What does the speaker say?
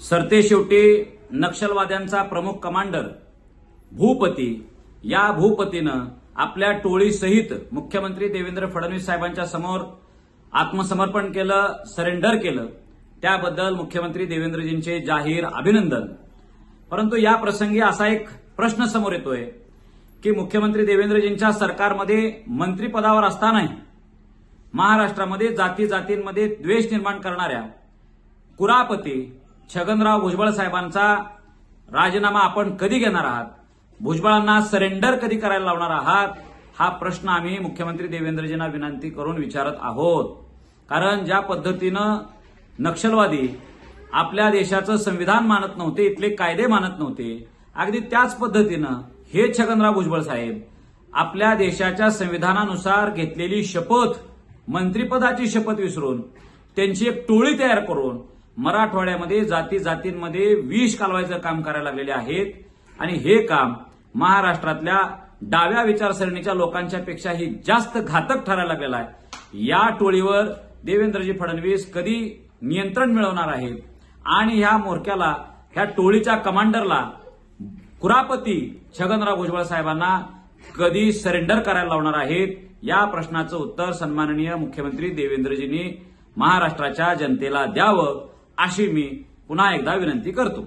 सरतेशेवटी नक्षलवाद्यांचा प्रमुख कमांडर भूपती या भूपतीनं आपल्या टोळीसहित मुख्यमंत्री देवेंद्र फडणवीस साहेबांच्या समोर आत्मसमर्पण केलं, सरेंडर केलं. त्याबद्दल मुख्यमंत्री देवेंद्रजींचे जाहीर अभिनंदन. परंतु या प्रसंगी असा एक प्रश्न समोर येतोय की मुख्यमंत्री देवेंद्रजींच्या सरकारमध्ये मंत्रिपदावर असतानाही महाराष्ट्रामध्ये जातींमध्ये द्वेष निर्माण करणाऱ्या कुरापती छगनराव भुजबळ साहेबांचा राजीनामा आपण कधी घेणार आहात, भुजबळांना सरेंडर कधी करायला लावणार आहात, हा प्रश्न आम्ही मुख्यमंत्री देवेंद्रजींना विनंती करून विचारत आहोत. कारण ज्या पद्धतीनं नक्षलवादी आपल्या देशाचं संविधान मानत नव्हते, इथले कायदे मानत नव्हते, अगदी त्याच पद्धतीनं हे छगनराव भुजबळ साहेब आपल्या देशाच्या संविधानानुसार घेतलेली शपथ, मंत्रिपदाची शपथ विसरून त्यांची एक टोळी तयार करून मराठवाड्यामध्ये जातींमध्ये विष कालवायचं काम करायला लागलेले आहेत. आणि हे काम महाराष्ट्रातल्या डाव्या विचारसरणीच्या लोकांच्या पेक्षाही जास्त घातक ठरायला लागलेलं आहे. या टोळीवर देवेंद्रजी फडणवीस कधी नियंत्रण मिळवणार आहेत आणि ह्या मोर्चाला, ह्या टोळीच्या कमांडरला, कुरापती छगनराव भुजबळ साहेबांना कधी सरेंडर करायला लावणार आहेत, या प्रश्नाचं उत्तर सन्माननीय मुख्यमंत्री देवेंद्रजींनी महाराष्ट्राच्या जनतेला द्यावं, अशी मी पुन्हा एकदा विनंती करतो.